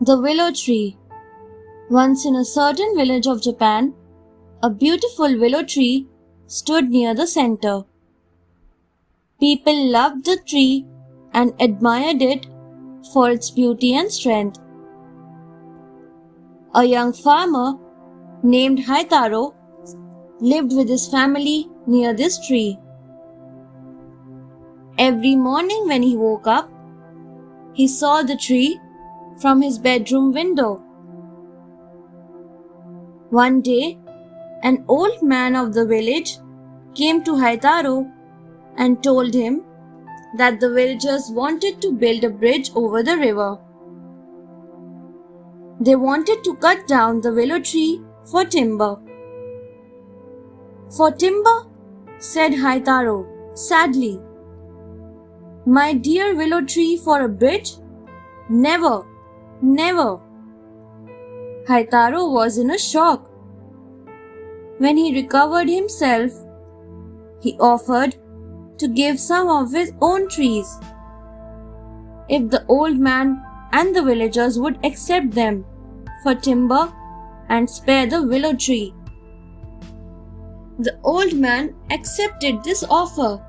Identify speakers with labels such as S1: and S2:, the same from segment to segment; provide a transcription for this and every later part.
S1: The Willow Tree. Once in a certain village of Japan, a beautiful willow tree stood near the center. People loved the tree and admired it for its beauty and strength. A young farmer named Haitaro lived with his family near this tree. Every morning when he woke up, he saw the tree from his bedroom window. One day, an old man of the village came to Haitaro and told him that the villagers wanted to build a bridge over the river. They wanted to cut down the willow tree for timber. For timber? Said Haitaro sadly. My dear willow tree, for a bridge? Never, never. Haitaro was in a shock. When he recovered himself, he offered to give some of his own trees if the old man and the villagers would accept them for timber and spare the willow tree. The old man accepted this offer.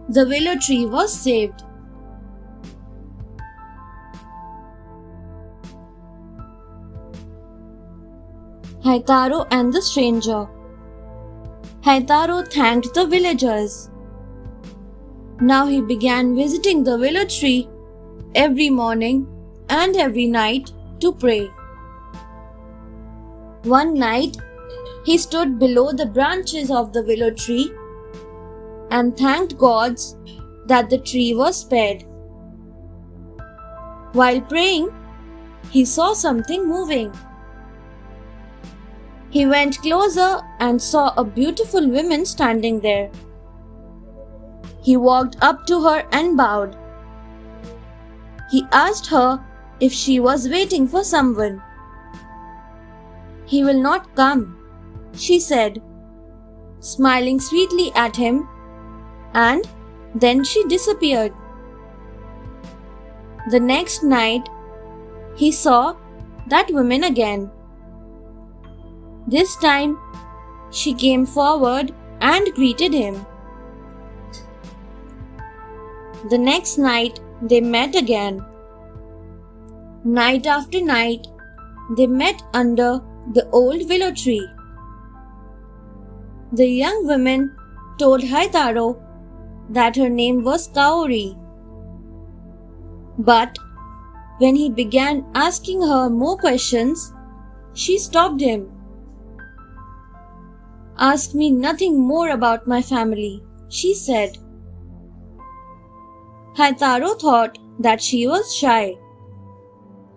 S1: The willow tree was saved. Haitaro and the stranger. Haitaro thanked the villagers. Now he began visiting the willow tree every morning and every night to pray. One night, he stood below the branches of the willow tree and thanked gods that the tree was spared. While praying, he saw something moving. He went closer and saw a beautiful woman standing there. He walked up to her and bowed. He asked her if she was waiting for someone. He will not come, she said, smiling sweetly at him, and then she disappeared. The next night, he saw that woman again. This time, she came forward and greeted him. The next night, they met again. Night after night, they met under the old willow tree. The young woman told Haitaro that her name was Kaori. But when he began asking her more questions, she stopped him. Ask me nothing more about my family, she said. Haitaro thought that she was shy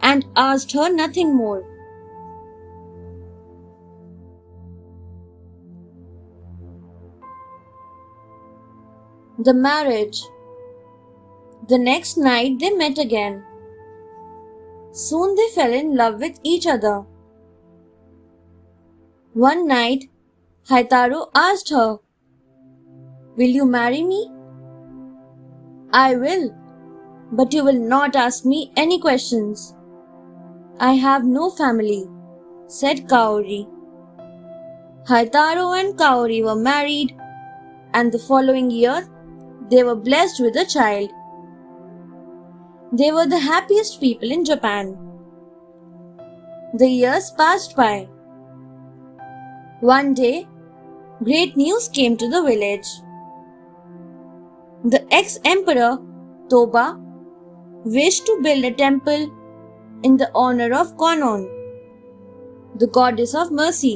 S1: and asked her nothing more. The marriage. The next night they met again. Soon they fell in love with each other. One night, Haitaro asked her, "Will you marry me?" "I will, but you will not ask me any questions. I have no family," said Kaori. Haitaro and Kaori were married, and the following year they were blessed with a child. They were the happiest people in Japan. The years passed by. One day, great news came to the village. The ex-emperor, Toba, wished to build a temple in the honor of Kwannon, the goddess of mercy.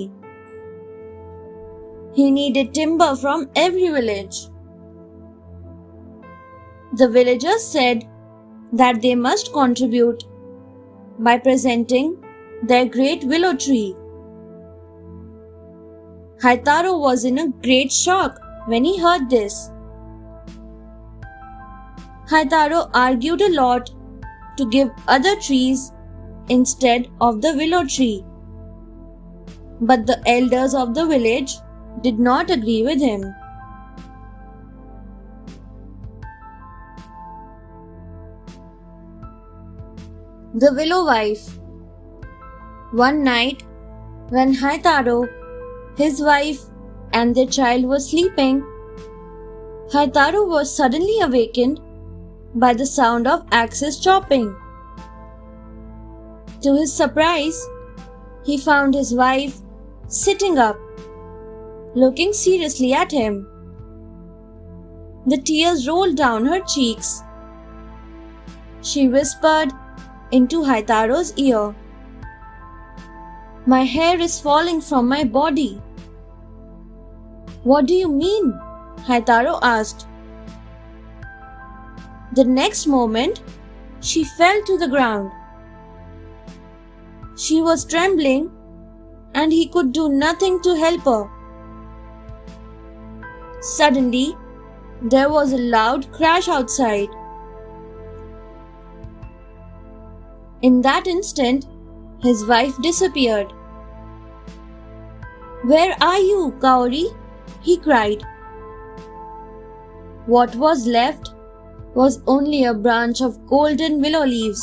S1: He needed timber from every village. The villagers said that they must contribute by presenting their great willow tree. Haitaro was in a great shock when he heard this. Haitaro argued a lot to give other trees instead of the willow tree. But the elders of the village did not agree with him. The Willow Wife. One night, when Haitaro, his wife, and their child were sleeping, Haitaro was suddenly awakened by the sound of axes chopping. To his surprise, he found his wife sitting up, looking seriously at him. The tears rolled down her cheeks. She whispered into Haitaro's ear, "My hair is falling from my body." "What do you mean?" Haitaro asked. The next moment, she fell to the ground. She was trembling, and he could do nothing to help her. Suddenly, there was a loud crash outside. In that instant, his wife disappeared. "Where are you, Kaori?" he cried. What was left was only a branch of golden willow leaves.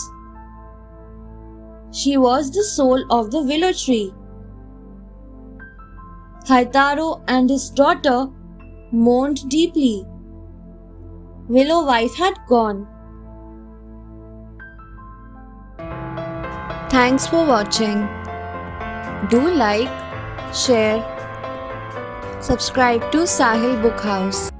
S1: She was the soul of the willow tree. Haitaro and his daughter mourned deeply. Willow Wife had gone. Thanks for watching. Do like, share, subscribe to Sahil Book House.